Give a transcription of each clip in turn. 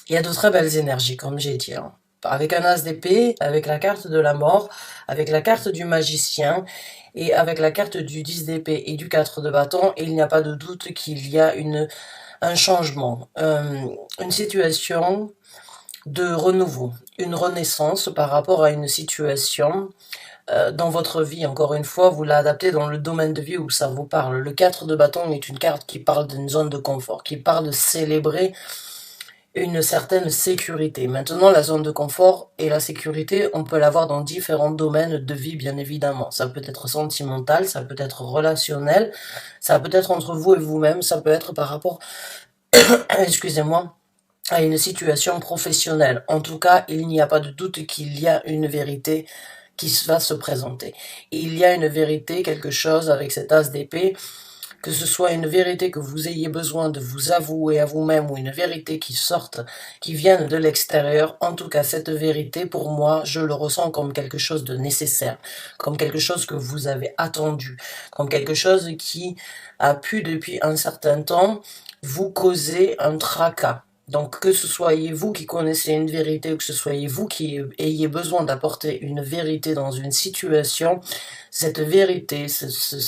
Il y a de très belles énergies, comme j'ai dit, hein. Avec un as d'épée, avec la carte de la mort, avec la carte du magicien, et avec la carte du 10 d'épée et du 4 de bâton, il n'y a pas de doute qu'il y a un changement, une situation de renouveau, une renaissance par rapport à une situation dans votre vie. Encore une fois, vous l'adaptez dans le domaine de vie où ça vous parle. Le 4 de bâton est une carte qui parle d'une zone de confort, qui parle de célébrer une certaine sécurité. Maintenant, la zone de confort et la sécurité, on peut l'avoir dans différents domaines de vie, bien évidemment. Ça peut être sentimental, ça peut être relationnel, ça peut être entre vous et vous-même, ça peut être par rapport, excusez-moi, à une situation professionnelle. En tout cas, il n'y a pas de doute qu'il y a une vérité qui va se présenter. Il y a une vérité, quelque chose avec cet as d'épée, que ce soit une vérité que vous ayez besoin de vous avouer à vous-même ou une vérité qui sorte, qui vienne de l'extérieur. En tout cas, cette vérité, pour moi, je le ressens comme quelque chose de nécessaire, comme quelque chose que vous avez attendu, comme quelque chose qui a pu depuis un certain temps vous causer un tracas. Donc que ce soyez vous qui connaissez une vérité ou que ce soyez vous qui ayez besoin d'apporter une vérité dans une situation, cette vérité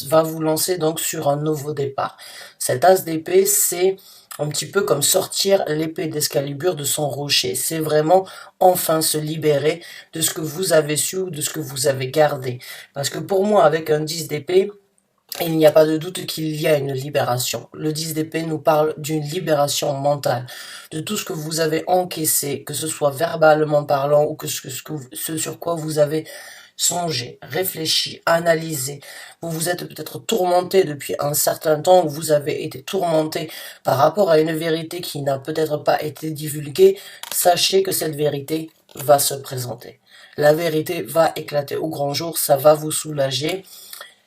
va vous lancer donc sur un nouveau départ. Cet as d'épée, c'est un petit peu comme sortir l'épée d'Excalibur de son rocher. C'est vraiment enfin se libérer de ce que vous avez su ou de ce que vous avez gardé. Parce que pour moi, avec un 10 d'épée, il n'y a pas de doute qu'il y a une libération. Le 10 d'épée nous parle d'une libération mentale, de tout ce que vous avez encaissé, que ce soit verbalement parlant ou que ce sur quoi vous avez songé, réfléchi, analysé. Vous vous êtes peut-être tourmenté depuis un certain temps, ou vous avez été tourmenté par rapport à une vérité qui n'a peut-être pas été divulguée. Sachez que cette vérité va se présenter. La vérité va éclater au grand jour, ça va vous soulager.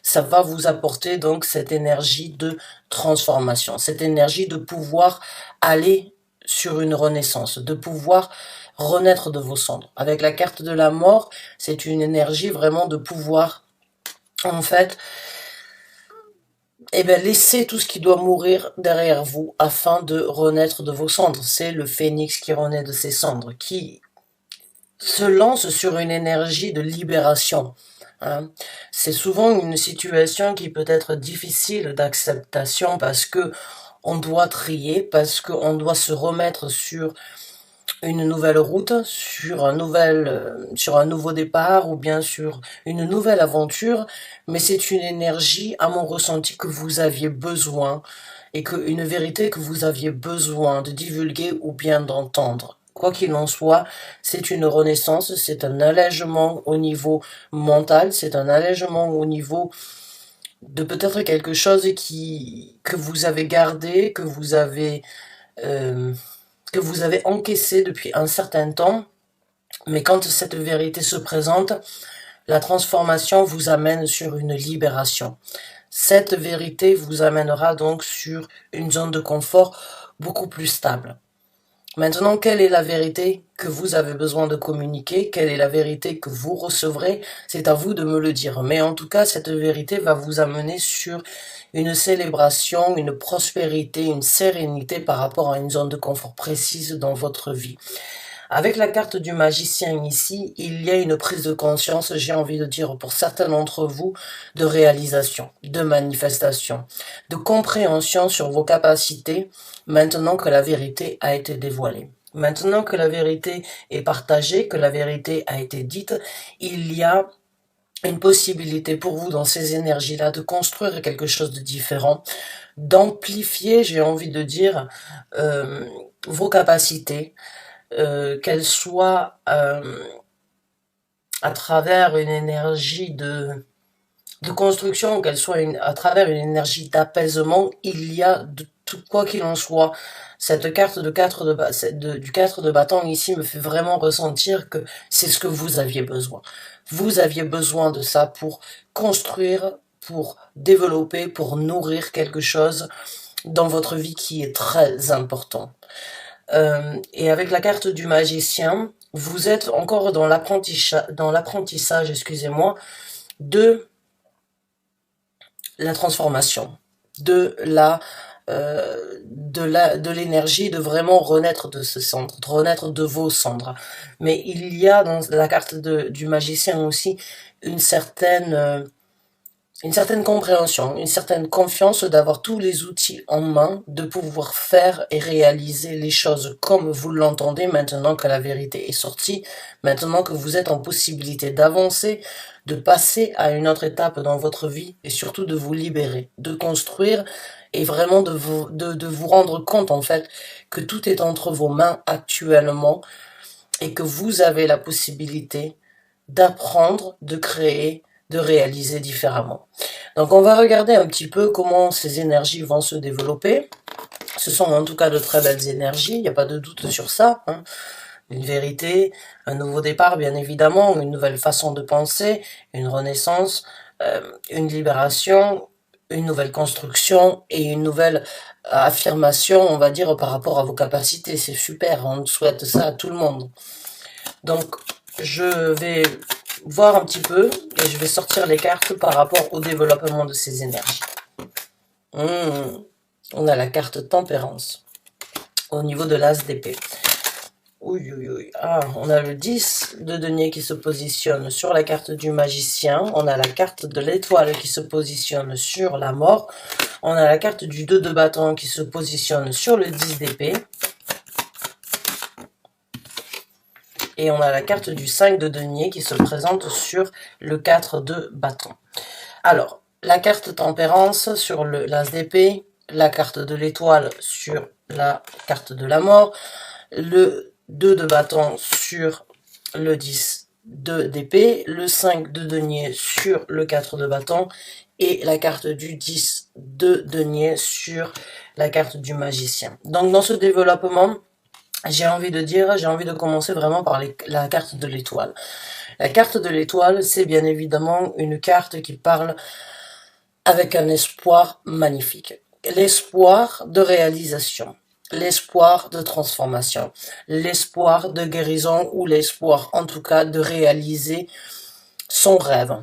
Ça va vous apporter donc cette énergie de transformation, cette énergie de pouvoir aller sur une renaissance, de pouvoir renaître de vos cendres. Avec la carte de la mort, c'est une énergie vraiment de pouvoir, en fait, laisser tout ce qui doit mourir derrière vous afin de renaître de vos cendres. C'est le phénix qui renaît de ses cendres, qui se lance sur une énergie de libération. Hein. C'est souvent une situation qui peut être difficile d'acceptation parce que on doit trier, parce qu'on doit se remettre sur une nouvelle route, sur sur un nouveau départ ou bien sur une nouvelle aventure, mais c'est une énergie, à mon ressenti, que vous aviez besoin et une vérité que vous aviez besoin de divulguer ou bien d'entendre. Quoi qu'il en soit, c'est une renaissance, c'est un allègement au niveau mental, c'est un allègement au niveau de peut-être quelque chose que vous avez gardé, euh, que vous avez encaissé depuis un certain temps, mais quand cette vérité se présente, la transformation vous amène sur une libération. Cette vérité vous amènera donc sur une zone de confort beaucoup plus stable. Maintenant, quelle est la vérité que vous avez besoin de communiquer? Quelle est la vérité que vous recevrez? C'est à vous de me le dire. Mais en tout cas, cette vérité va vous amener sur une célébration, une prospérité, une sérénité par rapport à une zone de confort précise dans votre vie. Avec la carte du magicien ici, il y a une prise de conscience, j'ai envie de dire pour certains d'entre vous, de réalisation, de manifestation, de compréhension sur vos capacités maintenant que la vérité a été dévoilée. Maintenant que la vérité est partagée, que la vérité a été dite, il y a une possibilité pour vous dans ces énergies-là de construire quelque chose de différent, d'amplifier, j'ai envie de dire, vos capacités, qu'elles soient à travers une énergie de construction, qu'elle soit à travers une énergie d'apaisement, il y a de tout, quoi qu'il en soit. Cette carte du 4 de bâton ici me fait vraiment ressentir que c'est ce que vous aviez besoin. Vous aviez besoin de ça pour construire, pour développer, pour nourrir quelque chose dans votre vie qui est très important. Et avec la carte du magicien, vous êtes encore dans l'apprentissage, excusez-moi, de la transformation, de la de l'énergie, de vraiment renaître de ce centre, de renaître de vos cendres. Mais il y a dans la carte du magicien aussi une certaine compréhension, une certaine confiance d'avoir tous les outils en main, de pouvoir faire et réaliser les choses comme vous l'entendez maintenant que la vérité est sortie, maintenant que vous êtes en possibilité d'avancer, de passer à une autre étape dans votre vie et surtout de vous libérer, de construire et vraiment de vous rendre compte en fait que tout est entre vos mains actuellement et que vous avez la possibilité d'apprendre, de créer, de réaliser différemment. Donc on va regarder un petit peu comment ces énergies vont se développer. Ce sont en tout cas de très belles énergies, il n'y a pas de doute sur ça. Une vérité, un nouveau départ bien évidemment, une nouvelle façon de penser, une renaissance, une libération, une nouvelle construction et une nouvelle affirmation, on va dire, par rapport à vos capacités. C'est super, on souhaite ça à tout le monde. Donc je vais voir un petit peu et je vais sortir les cartes par rapport au développement de ces énergies. On a la carte tempérance au niveau de l'as d'épée. On a le 10 de denier qui se positionne sur la carte du magicien. On a la carte de l'étoile qui se positionne sur la mort. On a la carte du 2 de bâton qui se positionne sur le 10 d'épée. Et on a la carte du 5 de denier qui se présente sur le 4 de bâton. Alors, la carte tempérance sur l'as d'épée, la carte de l'étoile sur la carte de la mort, le 2 de bâton sur le 10 d'épée, le 5 de denier sur le 4 de bâton et la carte du 10 de denier sur la carte du magicien. Donc dans ce développement, j'ai envie de commencer vraiment par la carte de l'étoile. La carte de l'étoile, c'est bien évidemment une carte qui parle avec un espoir magnifique. L'espoir de réalisation, l'espoir de transformation, l'espoir de guérison ou l'espoir en tout cas de réaliser son rêve.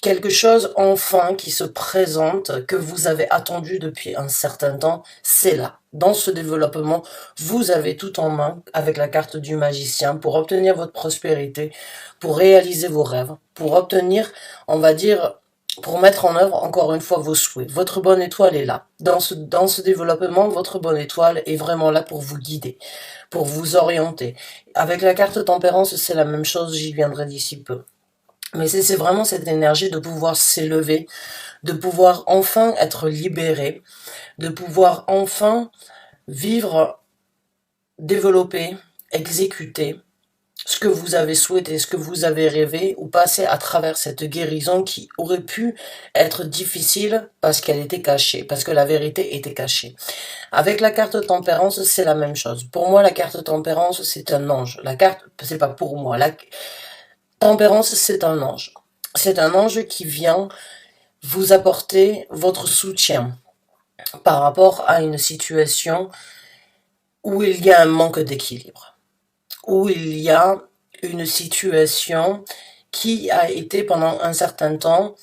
Quelque chose enfin qui se présente, que vous avez attendu depuis un certain temps, c'est là. Dans ce développement, vous avez tout en main avec la carte du magicien pour obtenir votre prospérité, pour réaliser vos rêves, pour obtenir, on va dire, pour mettre en œuvre encore une fois vos souhaits. Votre bonne étoile est là. Dans ce développement, votre bonne étoile est vraiment là pour vous guider, pour vous orienter. Avec la carte tempérance, c'est la même chose, j'y viendrai d'ici peu. Mais c'est vraiment cette énergie de pouvoir s'élever, de pouvoir enfin être libéré, de pouvoir enfin vivre, développer, exécuter ce que vous avez souhaité, ce que vous avez rêvé, ou passer à travers cette guérison qui aurait pu être difficile parce qu'elle était cachée, parce que la vérité était cachée. Avec la carte tempérance, c'est la même chose. Pour moi, la carte tempérance, c'est un ange. La carte, c'est pas pour moi. La tempérance, c'est un ange. C'est un ange qui vient vous apporter votre soutien par rapport à une situation où il y a un manque d'équilibre, où il y a une situation qui a été pendant un certain temps,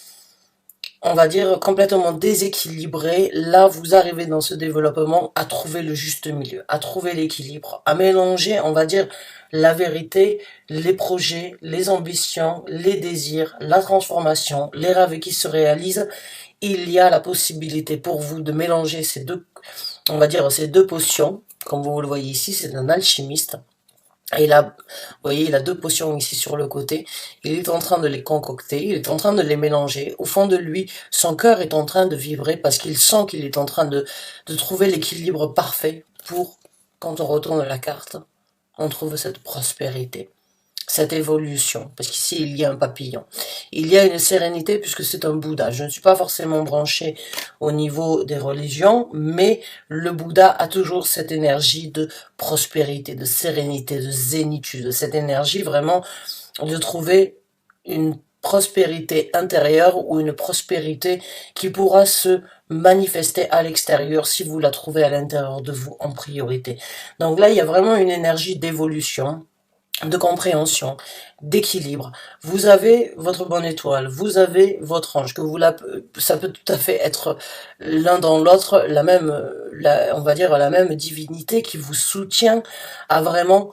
on va dire, complètement déséquilibrée. Là, vous arrivez dans ce développement à trouver le juste milieu, à trouver l'équilibre, à mélanger, on va dire, la vérité, les projets, les ambitions, les désirs, la transformation, les rêves qui se réalisent. Il y a la possibilité pour vous de mélanger ces deux, on va dire, ces deux potions. Comme vous le voyez ici, c'est un alchimiste. Et là, vous voyez, il a deux potions ici sur le côté. Il est en train de les concocter, il est en train de les mélanger. Au fond de lui, son cœur est en train de vibrer parce qu'il sent qu'il est en train de trouver l'équilibre parfait pour, quand on retourne la carte, on trouve cette prospérité, cette évolution. Parce qu'ici, il y a un papillon. Il y a une sérénité puisque c'est un Bouddha. Je ne suis pas forcément branchée au niveau des religions, mais le Bouddha a toujours cette énergie de prospérité, de sérénité, de zénitude, cette énergie vraiment de trouver une prospérité intérieure ou une prospérité qui pourra se manifester à l'extérieur si vous la trouvez à l'intérieur de vous en priorité. Donc là, il y a vraiment une énergie d'évolution. de compréhension, d'équilibre. Vous avez votre bonne étoile, vous avez votre ange, ça peut tout à fait être l'un dans l'autre la même, on va dire la même divinité qui vous soutient à vraiment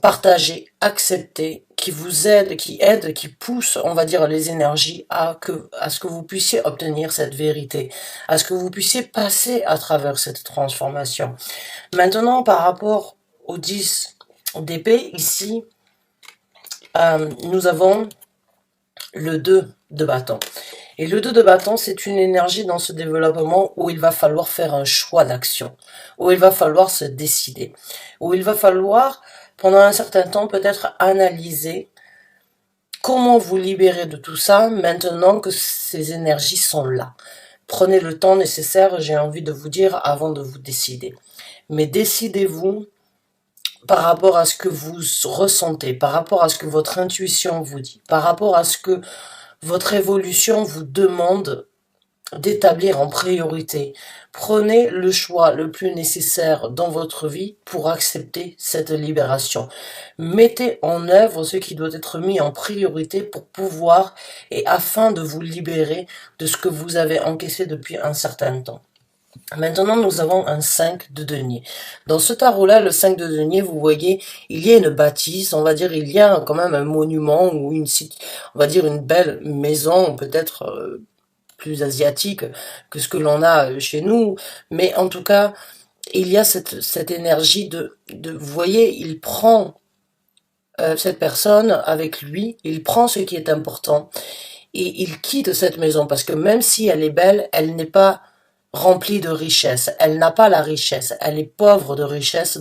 partager, accepter, qui vous aide, qui pousse, on va dire, les énergies à ce que vous puissiez obtenir cette vérité, à ce que vous puissiez passer à travers cette transformation. Maintenant, par rapport au 10 d'épée, ici, nous avons le 2 de bâton. Et le 2 de bâton, c'est une énergie dans ce développement où il va falloir faire un choix d'action, où il va falloir se décider, où il va falloir, pendant un certain temps, peut-être analyser comment vous libérer de tout ça maintenant que ces énergies sont là. Prenez le temps nécessaire, j'ai envie de vous dire, avant de vous décider. Mais décidez-vous par rapport à ce que vous ressentez, par rapport à ce que votre intuition vous dit, par rapport à ce que votre évolution vous demande d'établir en priorité. Prenez le choix le plus nécessaire dans votre vie pour accepter cette libération. Mettez en œuvre ce qui doit être mis en priorité pour pouvoir et afin de vous libérer de ce que vous avez encaissé depuis un certain temps. Maintenant, nous avons un 5 de denier. Dans ce tarot-là, le 5 de denier, vous voyez, il y a une bâtisse, on va dire, il y a quand même un monument ou on va dire une belle maison, peut-être plus asiatique que ce que l'on a chez nous. Mais en tout cas, il y a cette énergie vous voyez, il prend cette personne avec lui, il prend ce qui est important et il quitte cette maison parce que même si elle est belle, elle n'est pas remplie de richesse. Elle n'a pas la richesse. Elle est pauvre de richesse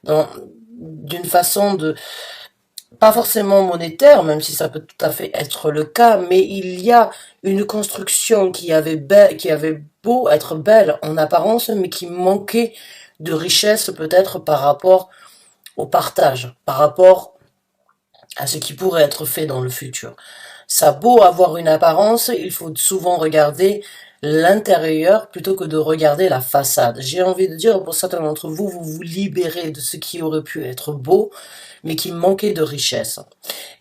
d'une façon pas forcément monétaire, même si ça peut tout à fait être le cas, mais il y a une construction qui avait beau être belle en apparence, mais qui manquait de richesse peut-être par rapport au partage, par rapport à ce qui pourrait être fait dans le futur. Ça a beau avoir une apparence, il faut souvent regarder l'intérieur plutôt que de regarder la façade. J'ai envie de dire, pour certains d'entre vous, vous vous libérez de ce qui aurait pu être beau, mais qui manquait de richesse.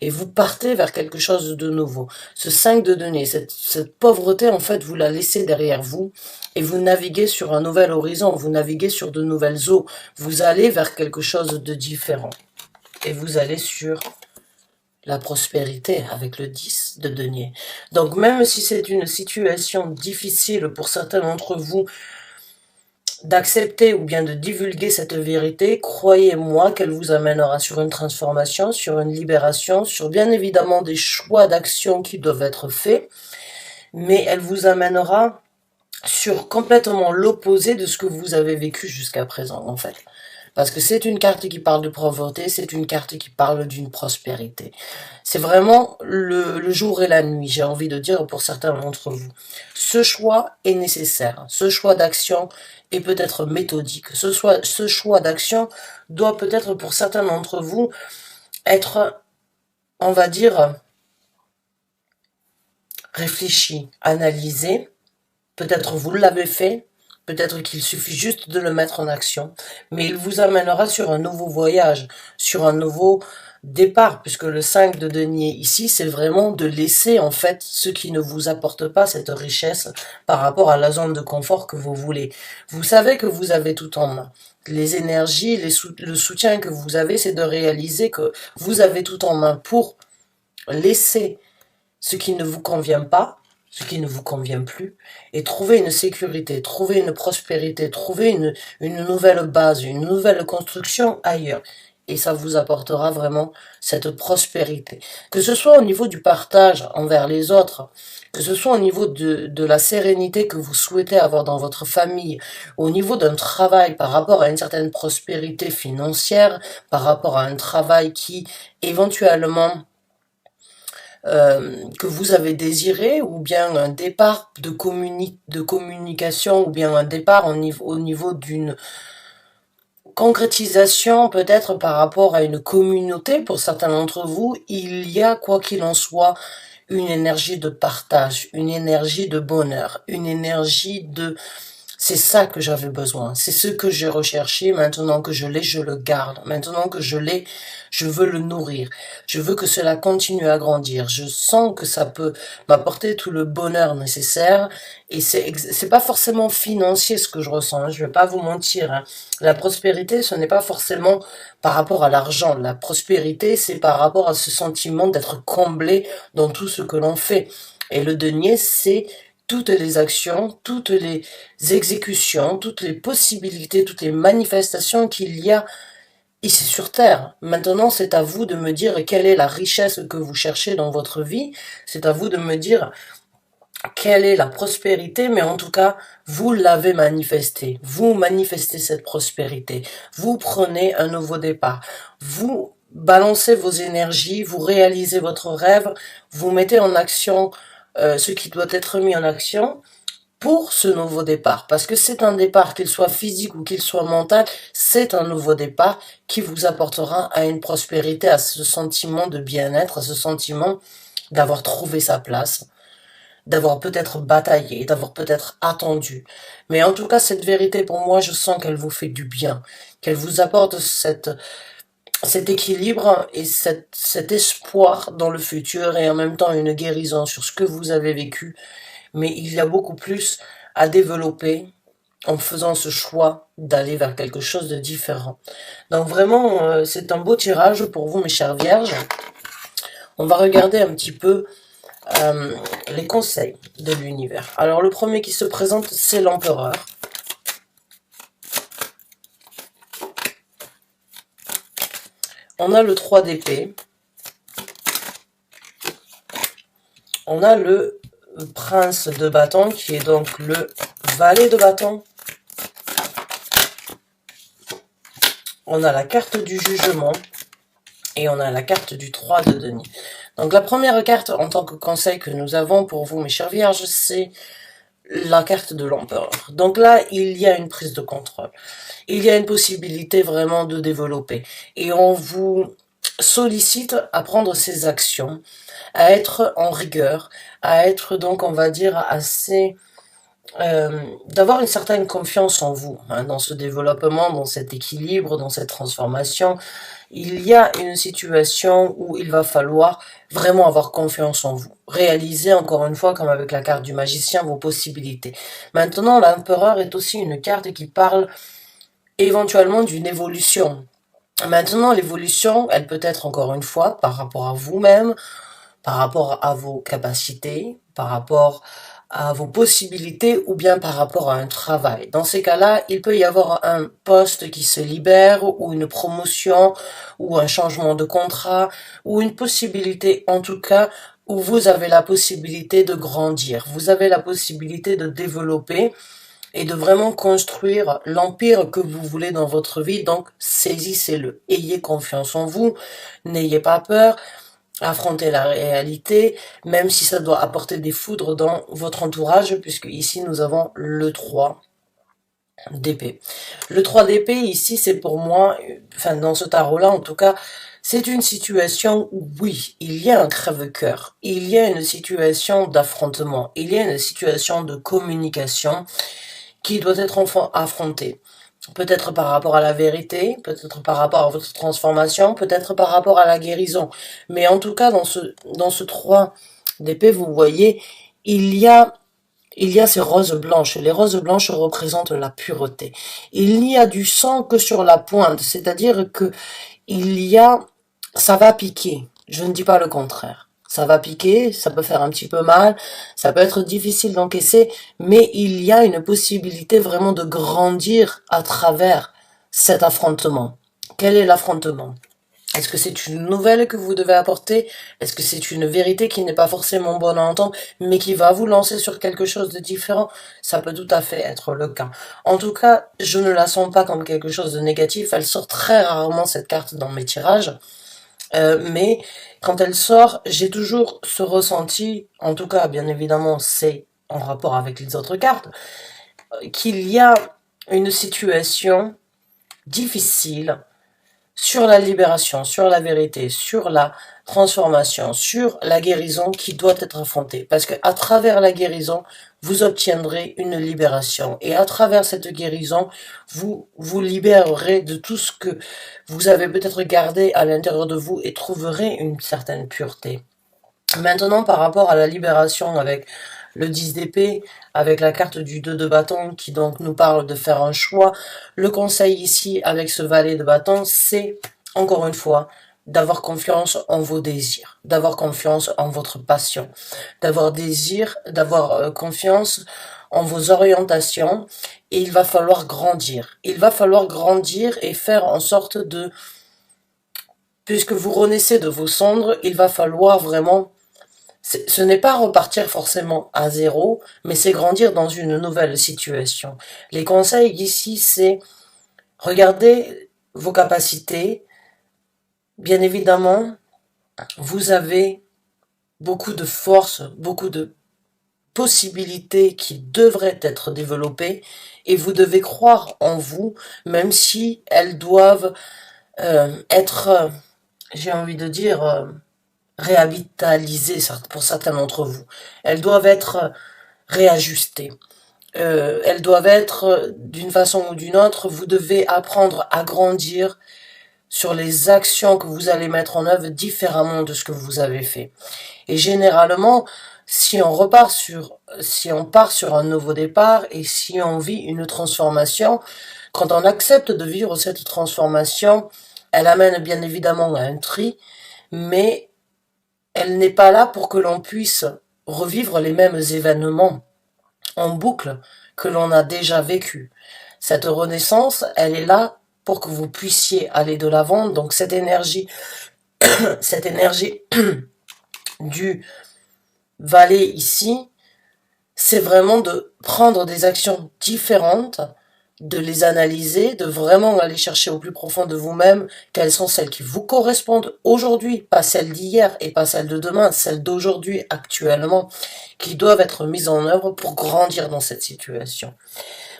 Et vous partez vers quelque chose de nouveau. Ce 5 de denier, cette pauvreté, en fait, vous la laissez derrière vous et vous naviguez sur un nouvel horizon, vous naviguez sur de nouvelles eaux. Vous allez vers quelque chose de différent. Et vous allez sur la prospérité avec le 10 de denier. Donc même si c'est une situation difficile pour certains d'entre vous d'accepter ou bien de divulguer cette vérité, croyez-moi qu'elle vous amènera sur une transformation, sur une libération, sur bien évidemment des choix d'action qui doivent être faits, mais elle vous amènera sur complètement l'opposé de ce que vous avez vécu jusqu'à présent en fait. Parce que c'est une carte qui parle de pauvreté, c'est une carte qui parle d'une prospérité. C'est vraiment le jour et la nuit, j'ai envie de dire pour certains d'entre vous. Ce choix est nécessaire, ce choix d'action est peut-être méthodique, ce choix d'action doit peut-être pour certains d'entre vous être, on va dire, réfléchi, analysé. Peut-être vous l'avez fait, peut-être qu'il suffit juste de le mettre en action, mais il vous amènera sur un nouveau voyage, sur un nouveau départ, puisque le 5 de denier ici, c'est vraiment de laisser en fait ce qui ne vous apporte pas cette richesse par rapport à la zone de confort que vous voulez. Vous savez que vous avez tout en main. Les énergies, le soutien que vous avez, c'est de réaliser que vous avez tout en main pour laisser ce qui ne vous convient pas, ce qui ne vous convient plus, et trouver une sécurité, trouver une prospérité, trouver une nouvelle base, une nouvelle construction ailleurs. Et ça vous apportera vraiment cette prospérité. Que ce soit au niveau du partage envers les autres, que ce soit au niveau de la sérénité que vous souhaitez avoir dans votre famille, au niveau d'un travail par rapport à une certaine prospérité financière, par rapport à un travail qui éventuellement que vous avez désiré, ou bien un départ de communication, ou bien un départ au niveau d'une concrétisation peut-être par rapport à une communauté. Pour certains d'entre vous, il y a, quoi qu'il en soit, une énergie de partage, une énergie de bonheur, une énergie de C'est ça que j'avais besoin. C'est ce que j'ai recherché. Maintenant que je l'ai, je le garde. Maintenant que je l'ai, je veux le nourrir. Je veux que cela continue à grandir. Je sens que ça peut m'apporter tout le bonheur nécessaire. Et c'est pas forcément financier ce que je ressens, hein. Je vais pas vous mentir, hein. La prospérité, ce n'est pas forcément par rapport à l'argent. La prospérité, c'est par rapport à ce sentiment d'être comblé dans tout ce que l'on fait. Et le denier, c'est toutes les actions, toutes les exécutions, toutes les possibilités, toutes les manifestations qu'il y a ici sur Terre. Maintenant, c'est à vous de me dire quelle est la richesse que vous cherchez dans votre vie. C'est à vous de me dire quelle est la prospérité, mais en tout cas, vous l'avez manifestée. Vous manifestez cette prospérité. Vous prenez un nouveau départ. Vous balancez vos énergies, vous réalisez votre rêve, vous mettez en action ce qui doit être mis en action pour ce nouveau départ. Parce que c'est un départ, qu'il soit physique ou qu'il soit mental, c'est un nouveau départ qui vous apportera à une prospérité, à ce sentiment de bien-être, à ce sentiment d'avoir trouvé sa place, d'avoir peut-être bataillé, d'avoir peut-être attendu. Mais en tout cas, cette vérité, pour moi, je sens qu'elle vous fait du bien, qu'elle vous apporte cet équilibre et cet espoir dans le futur et en même temps une guérison sur ce que vous avez vécu. Mais il y a beaucoup plus à développer en faisant ce choix d'aller vers quelque chose de différent. Donc vraiment, c'est un beau tirage pour vous, mes chères vierges. On va regarder un petit peu les conseils de l'univers. Alors le premier qui se présente, c'est l'empereur. On a le 3 d'épée. On a le prince de bâton qui est donc le valet de bâton. On a la carte du jugement et on a la carte du 3 de denier. Donc la première carte en tant que conseil que nous avons pour vous, mes chères vierges, c'est la carte de l'empereur. Donc là, il y a une prise de contrôle. Il y a une possibilité vraiment de développer. Et on vous sollicite à prendre ces actions, à être en rigueur, à être donc, on va dire, assez... d'avoir une certaine confiance en vous, hein, dans ce développement, dans cet équilibre, dans cette transformation. Il y a une situation où il va falloir vraiment avoir confiance en vous. Réaliser, encore une fois, comme avec la carte du magicien, vos possibilités. Maintenant, l'empereur est aussi une carte qui parle éventuellement d'une évolution. Maintenant, l'évolution, elle peut être, encore une fois, par rapport à vous-même, par rapport à vos capacités, par rapport à vos possibilités ou bien par rapport à un travail. Dans ces cas-là, il peut y avoir un poste qui se libère ou une promotion ou un changement de contrat ou une possibilité en tout cas où vous avez la possibilité de grandir. Vous avez la possibilité de développer et de vraiment construire l'empire que vous voulez dans votre vie. Donc, saisissez-le. Ayez confiance en vous. N'ayez pas peur. Affrontez la réalité, même si ça doit apporter des foudres dans votre entourage, puisque ici nous avons le 3 d'épée. Le 3 d'épée, ici, c'est pour moi, enfin dans ce tarot-là en tout cas, c'est une situation où oui, il y a un crève-cœur, il y a une situation d'affrontement, il y a une situation de communication qui doit être affrontée. Peut-être par rapport à la vérité, peut-être par rapport à votre transformation, peut-être par rapport à la guérison. Mais en tout cas, dans ce 3 d'épée, vous voyez, il y a ces roses blanches. Les roses blanches représentent la pureté. Il n'y a du sang que sur la pointe, c'est-à-dire que ça va piquer. Je ne dis pas le contraire. Ça va piquer, ça peut faire un petit peu mal, ça peut être difficile d'encaisser, mais il y a une possibilité vraiment de grandir à travers cet affrontement. Quel est l'affrontement? Est-ce que c'est une nouvelle que vous devez apporter? Est-ce que c'est une vérité qui n'est pas forcément bonne à entendre, mais qui va vous lancer sur quelque chose de différent? Ça peut tout à fait être le cas. En tout cas, je ne la sens pas comme quelque chose de négatif. Elle sort très rarement, cette carte, dans mes tirages. Mais quand elle sort, j'ai toujours ce ressenti, en tout cas, bien évidemment, c'est en rapport avec les autres cartes, qu'il y a une situation difficile sur la libération, sur la vérité, sur la transformation, sur la guérison qui doit être affrontée. Parce que à travers la guérison, vous obtiendrez une libération. Et à travers cette guérison, vous vous libérerez de tout ce que vous avez peut-être gardé à l'intérieur de vous et trouverez une certaine pureté. Maintenant, par rapport à la libération avec le 10 d'épée, avec la carte du 2 de bâton qui donc nous parle de faire un choix, le conseil ici avec ce valet de bâton, c'est, encore une fois, d'avoir confiance en vos désirs, d'avoir confiance en votre passion, d'avoir confiance en vos orientations, et il va falloir grandir. Il va falloir grandir et faire en sorte de, puisque vous renaissez de vos cendres, il va falloir vraiment, ce n'est pas repartir forcément à zéro, mais c'est grandir dans une nouvelle situation. Les conseils ici, c'est regarder vos capacités. Bien évidemment, vous avez beaucoup de force, beaucoup de possibilités qui devraient être développées et vous devez croire en vous, même si elles doivent être, j'ai envie de dire, réhabitalisées pour certains d'entre vous. Elles doivent être réajustées. Elles doivent être d'une façon ou d'une autre. Vous devez apprendre à grandir sur les actions que vous allez mettre en œuvre différemment de ce que vous avez fait. Et généralement, si on part sur un nouveau départ et si on vit une transformation, quand on accepte de vivre cette transformation, elle amène bien évidemment à un tri, mais elle n'est pas là pour que l'on puisse revivre les mêmes événements en boucle que l'on a déjà vécu. Cette renaissance, elle est là pour que vous puissiez aller de l'avant. Donc cette énergie du valet ici, c'est vraiment de prendre des actions différentes, de les analyser, de vraiment aller chercher au plus profond de vous-même quelles sont celles qui vous correspondent aujourd'hui, pas celles d'hier et pas celles de demain, celles d'aujourd'hui actuellement, qui doivent être mises en œuvre pour grandir dans cette situation.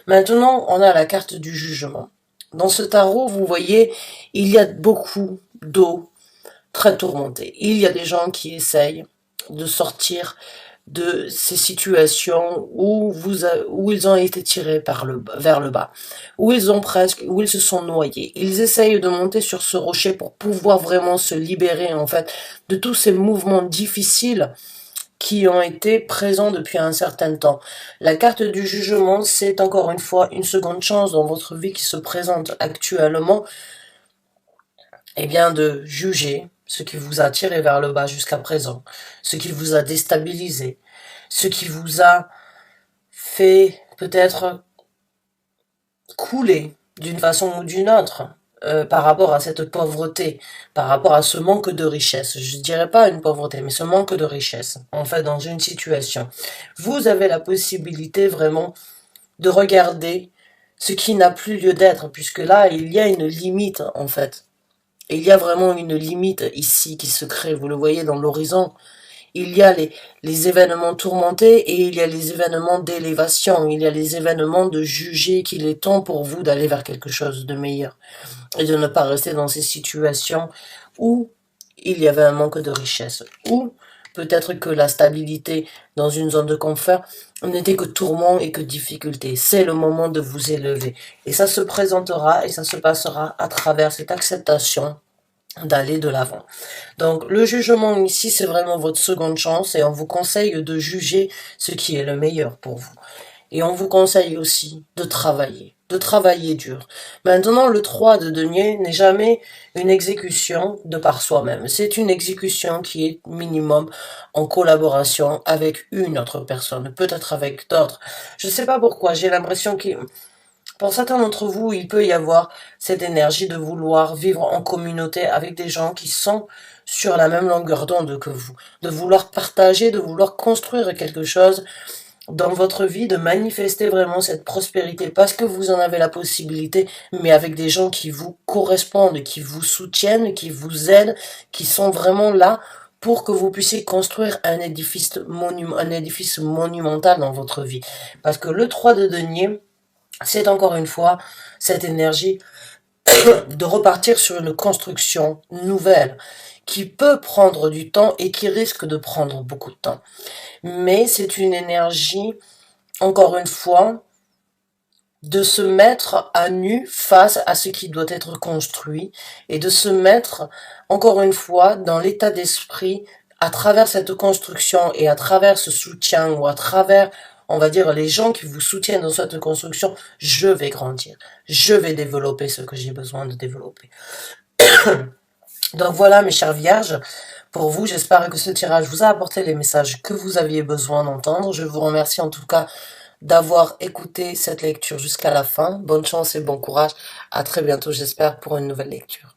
Maintenant, on a la carte du jugement. Dans ce tarot, vous voyez, il y a beaucoup d'eau très tourmentée. Il y a des gens qui essayent de sortir de ces situations où ils ont été tirés vers le bas, où ils se sont noyés. Ils essayent de monter sur ce rocher pour pouvoir vraiment se libérer, en fait, de tous ces mouvements difficiles qui ont été présents depuis un certain temps. La carte du jugement, c'est encore une fois une seconde chance dans votre vie qui se présente actuellement, eh bien de juger ce qui vous a tiré vers le bas jusqu'à présent, ce qui vous a déstabilisé, ce qui vous a fait peut-être couler d'une façon ou d'une autre par rapport à cette pauvreté, par rapport à ce manque de richesse. Je dirais pas une pauvreté, mais ce manque de richesse, en fait, dans une situation. Vous avez la possibilité vraiment de regarder ce qui n'a plus lieu d'être, puisque là, il y a une limite, en fait. Il y a vraiment une limite ici qui se crée, vous le voyez dans l'horizon. Il y a les événements tourmentés et il y a les événements d'élévation. Il y a les événements de juger qu'il est temps pour vous d'aller vers quelque chose de meilleur. Et de ne pas rester dans ces situations où il y avait un manque de richesse. Ou peut-être que la stabilité dans une zone de confort n'était que tourment et que difficulté. C'est le moment de vous élever. Et ça se présentera et ça se passera à travers cette acceptation d'aller de l'avant. Donc le jugement ici, c'est vraiment votre seconde chance et on vous conseille de juger ce qui est le meilleur pour vous. Et on vous conseille aussi de travailler dur. Maintenant, le 3 de denier n'est jamais une exécution de par soi-même. C'est une exécution qui est minimum en collaboration avec une autre personne, peut-être avec d'autres. Je ne sais pas pourquoi, j'ai l'impression que pour certains d'entre vous, il peut y avoir cette énergie de vouloir vivre en communauté avec des gens qui sont sur la même longueur d'onde que vous, de vouloir partager, de vouloir construire quelque chose dans votre vie, de manifester vraiment cette prospérité parce que vous en avez la possibilité, mais avec des gens qui vous correspondent, qui vous soutiennent, qui vous aident, qui sont vraiment là pour que vous puissiez construire un édifice monumental dans votre vie. Parce que le 3 de denier, c'est encore une fois cette énergie de repartir sur une construction nouvelle qui peut prendre du temps et qui risque de prendre beaucoup de temps. Mais c'est une énergie, encore une fois, de se mettre à nu face à ce qui doit être construit et de se mettre, encore une fois, dans l'état d'esprit à travers cette construction et à travers ce soutien ou à travers, on va dire, les gens qui vous soutiennent dans cette construction, je vais grandir, je vais développer ce que j'ai besoin de développer. Donc voilà mes chères vierges, pour vous, j'espère que ce tirage vous a apporté les messages que vous aviez besoin d'entendre. Je vous remercie en tout cas d'avoir écouté cette lecture jusqu'à la fin. Bonne chance et bon courage. À très bientôt, j'espère, pour une nouvelle lecture.